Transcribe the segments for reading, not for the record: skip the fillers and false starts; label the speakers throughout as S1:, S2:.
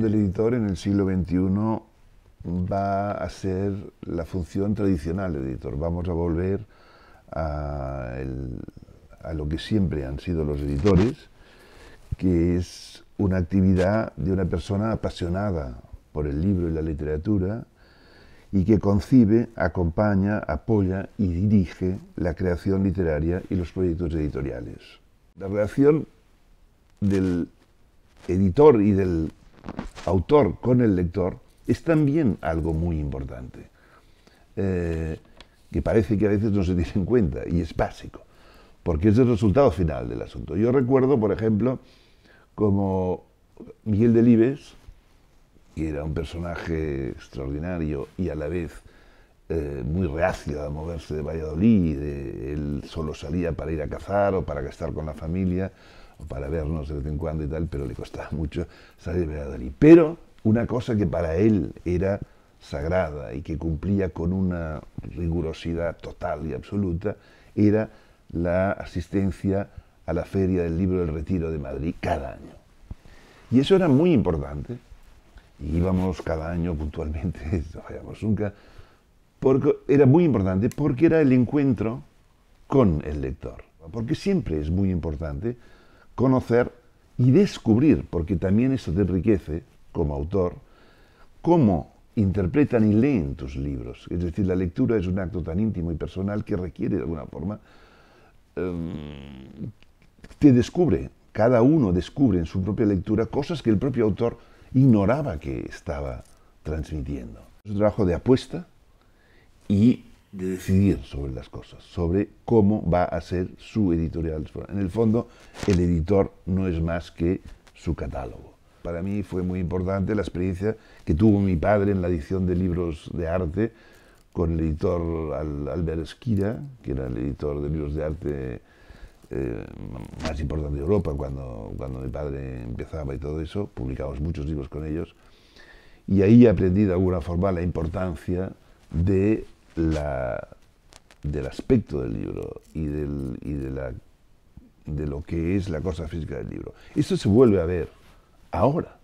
S1: del editor en el siglo XXI va a ser la función tradicional del editor. Vamos a volver a lo que siempre han sido los editores, que es una actividad de una persona apasionada por el libro y la literatura y que concibe, acompaña, apoya y dirige la creación literaria y los proyectos editoriales. La relación del editor y del autor con el lector es también algo muy importante, que parece que a veces no se tiene en cuenta, y es básico, porque es el resultado final del asunto. Yo recuerdo, por ejemplo, como Miguel Delibes, que era un personaje extraordinario y a la vez muy reacio a moverse de Valladolid, él solo salía para ir a cazar o para estar con la familia o para vernos de vez en cuando y tal, pero le costaba mucho salir de Valladolid. Pero una cosa que para él era sagrada y que cumplía con una rigurosidad total y absoluta era la asistencia a la Feria del Libro del Retiro de Madrid cada año. Y eso era muy importante. Y íbamos cada año puntualmente, no fallamos nunca, porque era muy importante, porque era el encuentro con el lector. Porque siempre es muy importante conocer y descubrir, porque también eso te enriquece como autor, cómo interpretan y leen tus libros. Es decir, la lectura es un acto tan íntimo y personal que requiere de alguna forma, te descubre, cada uno descubre en su propia lectura cosas que el propio autor ignoraba que estaba transmitiendo. Es un trabajo de apuesta y de decidir sobre las cosas, sobre cómo va a ser su editorial. En el fondo, el editor no es más que su catálogo. Para mí fue muy importante la experiencia que tuvo mi padre en la edición de libros de arte con el editor Albert Esquira, que era el editor de libros de arte más importante de Europa cuando mi padre empezaba y todo eso. Publicamos muchos libros con ellos y ahí aprendí de alguna forma la importancia del aspecto del libro y de lo que es la cosa física del libro. Esto se vuelve a ver ahora,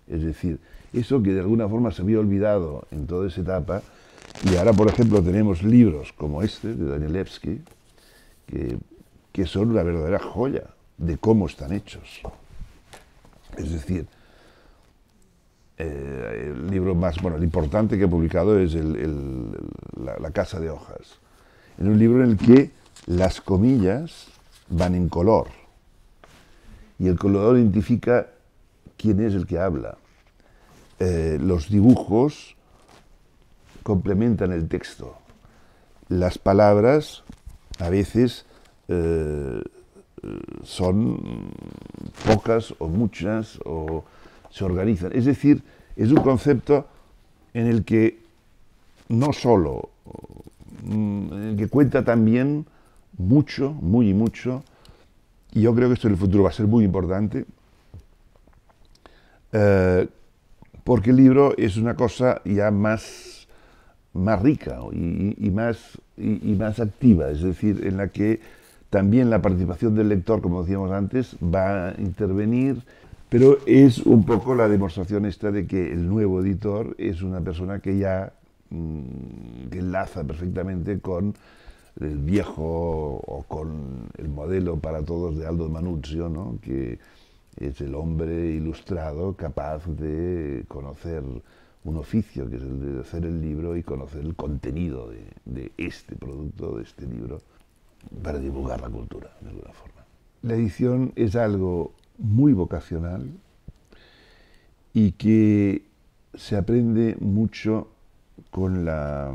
S1: es decir, eso que de alguna forma se había olvidado en toda esa etapa, y ahora por ejemplo tenemos libros como este de Danielewski que son una verdadera joya de cómo están hechos. Es decir, el libro más, bueno, el importante que he publicado es La Casa de Hojas. En un libro en el que las comillas van en color y el color identifica quién es el que habla. Los dibujos complementan el texto. Las palabras a veces son pocas o muchas o se organizan. Es decir, es un concepto en el que no solo, en el que cuenta también mucho, muy mucho, y yo creo que esto en el futuro va a ser muy importante, porque el libro es una cosa ya más rica y más activa, es decir, en la que también la participación del lector, como decíamos antes, va a intervenir, pero es un poco la demostración esta de que el nuevo editor es una persona que ya que enlaza perfectamente con el viejo o con el modelo para todos de Aldo Manuzio, ¿no? Que es el hombre ilustrado capaz de conocer un oficio, que es el de hacer el libro y conocer el contenido de este producto, de este libro, para divulgar la cultura, de alguna forma. La edición es algo muy vocacional y que se aprende mucho con la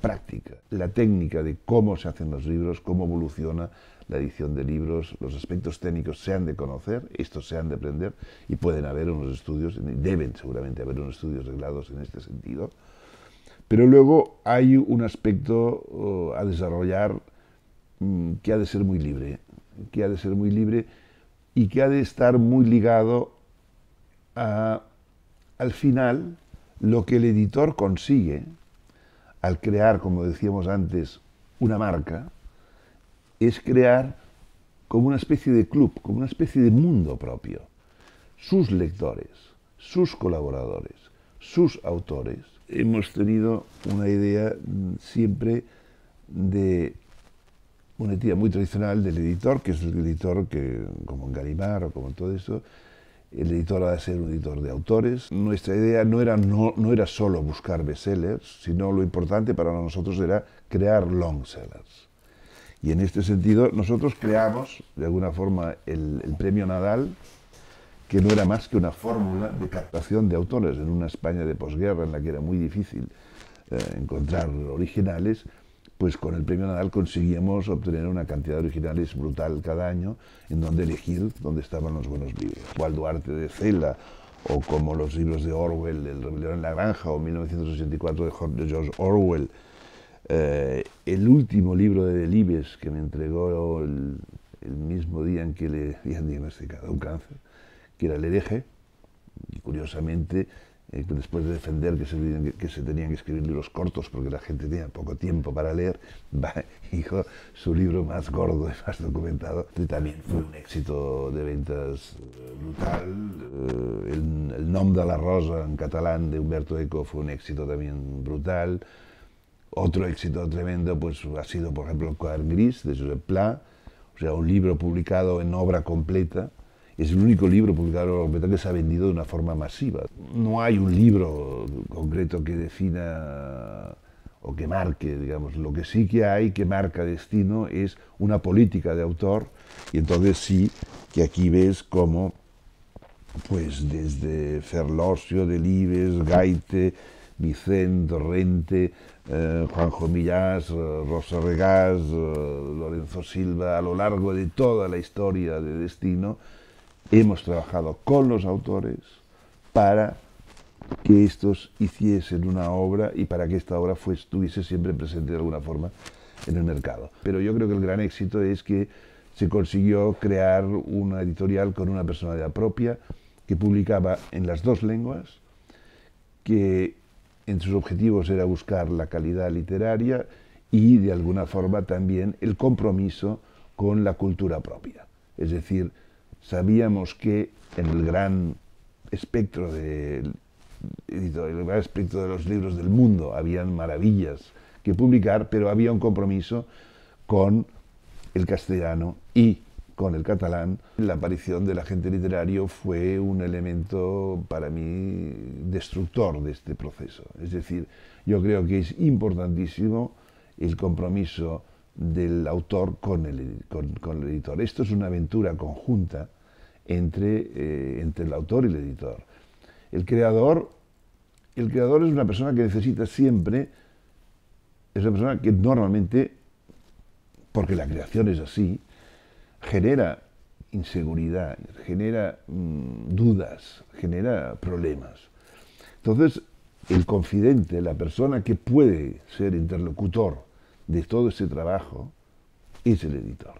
S1: práctica. La técnica de cómo se hacen los libros, cómo evoluciona la edición de libros, los aspectos técnicos se han de conocer, estos se han de aprender y pueden haber unos estudios, deben seguramente haber unos estudios reglados en este sentido, pero luego hay un aspecto a desarrollar que ha de ser muy libre, y que ha de estar muy ligado al final lo que el editor consigue al crear, como decíamos antes, una marca, es crear como una especie de club, como una especie de mundo propio. Sus lectores, sus colaboradores, sus autores. Hemos tenido una idea siempre de una idea muy tradicional del editor, que es el editor que, como en Gallimard o como en todo eso, el editor ha de ser un editor de autores. Nuestra idea no era solo buscar bestsellers, sino lo importante para nosotros era crear long sellers. Y en este sentido nosotros creamos de alguna forma el Premio Nadal, que no era más que una fórmula de captación de autores en una España de posguerra en la que era muy difícil encontrar originales. Pues con el Premio Nadal conseguíamos obtener una cantidad de originales brutal cada año, en donde elegir dónde estaban los buenos libros. Juan Duarte de Cela, o como los libros de Orwell, El rebelión en la granja, o 1984 de George Orwell. El último libro de Delibes, que me entregó el mismo día en que le habían diagnosticado un cáncer, que era El hereje, y curiosamente, después de defender que se tenían que escribir libros cortos porque la gente tenía poco tiempo para leer, dijo su libro más gordo y más documentado, que también fue un éxito de ventas brutal. El nom de la rosa en catalán de Humberto Eco fue un éxito también brutal. Otro éxito tremendo pues ha sido, por ejemplo, El quadern gris de Josep Pla, o sea, un libro publicado en obra completa. Es el único libro publicado en obra completa que se ha vendido de una forma masiva. No hay un libro concreto que defina o que marque, digamos. Lo que sí que hay que marca destino es una política de autor, y entonces sí que aquí ves cómo, pues desde Ferlosio, Delibes, Gaite, Vicent, Torrente, Juanjo Millás, Rosa Regás, Lorenzo Silva, a lo largo de toda la historia de Destino, hemos trabajado con los autores para que estos hiciesen una obra y para que esta obra estuviese siempre presente de alguna forma en el mercado. Pero yo creo que el gran éxito es que se consiguió crear una editorial con una personalidad propia, que publicaba en las dos lenguas, que entre sus objetivos era buscar la calidad literaria y de alguna forma también el compromiso con la cultura propia. Es decir, sabíamos que en el gran espectro de los libros del mundo habían maravillas que publicar, pero había un compromiso con el castellano y con el catalán. La aparición del agente literario fue un elemento para mí destructor de este proceso. Es decir, yo creo que es importantísimo el compromiso del autor con el editor. Esto es una aventura conjunta entre el autor y el editor. El creador es una persona que necesita siempre, es una persona que normalmente, porque la creación es así, genera inseguridad, genera dudas, genera problemas. Entonces, el confidente, la persona que puede ser interlocutor de todo ese trabajo, es el editor.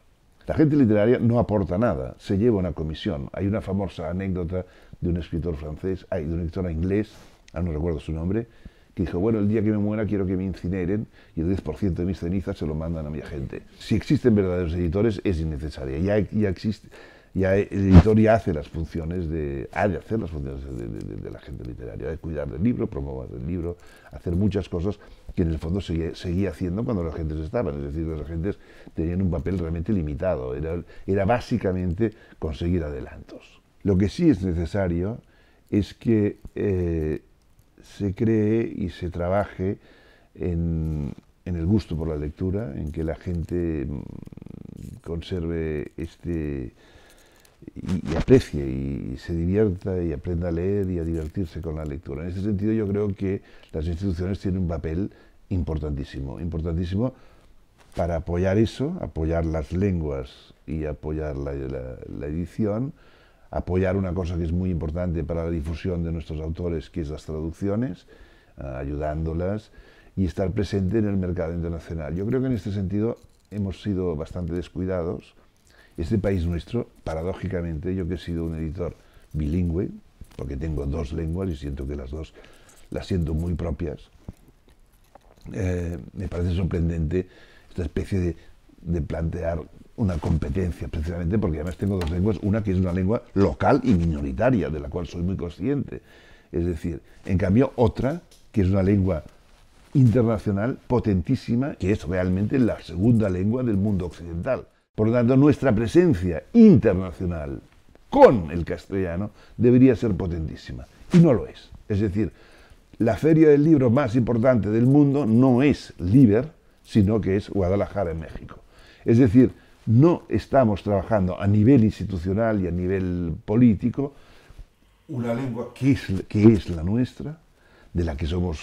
S1: La gente literaria no aporta nada, se lleva una comisión. Hay una famosa anécdota de un escritor francés, de un escritor inglés, no recuerdo su nombre, que dijo, bueno, el día que me muera quiero que me incineren y el 10% de mis cenizas se lo mandan a mi agente. Si existen verdaderos editores es innecesaria, ya el editor ya hace las funciones ha de hacer las funciones de la gente literaria, ha de cuidar del libro, promover el libro, hacer muchas cosas que en el fondo seguía haciendo cuando los agentes estaban, es decir, los agentes tenían un papel realmente limitado, era básicamente conseguir adelantos. Lo que sí es necesario es que se cree y se trabaje en el gusto por la lectura, en que la gente conserve y aprecie y se divierta y aprenda a leer y a divertirse con la lectura. En ese sentido yo creo que las instituciones tienen un papel importantísimo, importantísimo para apoyar eso, apoyar las lenguas y apoyar la edición, apoyar una cosa que es muy importante para la difusión de nuestros autores, que es las traducciones, ayudándolas, y estar presente en el mercado internacional. Yo creo que en este sentido hemos sido bastante descuidados. Este país nuestro, paradójicamente, yo que he sido un editor bilingüe, porque tengo dos lenguas y siento que las dos las siento muy propias, me parece sorprendente esta especie de plantear una competencia, precisamente porque además tengo dos lenguas, una que es una lengua local y minoritaria, de la cual soy muy consciente. Es decir, en cambio otra, que es una lengua internacional potentísima, que es realmente la segunda lengua del mundo occidental. Por lo tanto, nuestra presencia internacional con el castellano debería ser potentísima, y no lo es. Es decir, la feria del libro más importante del mundo no es Liber, sino que es Guadalajara, en México. Es decir, no estamos trabajando a nivel institucional y a nivel político una lengua que es la nuestra, de la que somos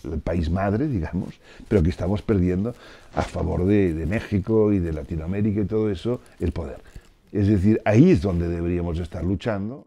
S1: el país madre, digamos, pero que estamos perdiendo a favor de México y de Latinoamérica y todo eso, el poder. Es decir, ahí es donde deberíamos estar luchando.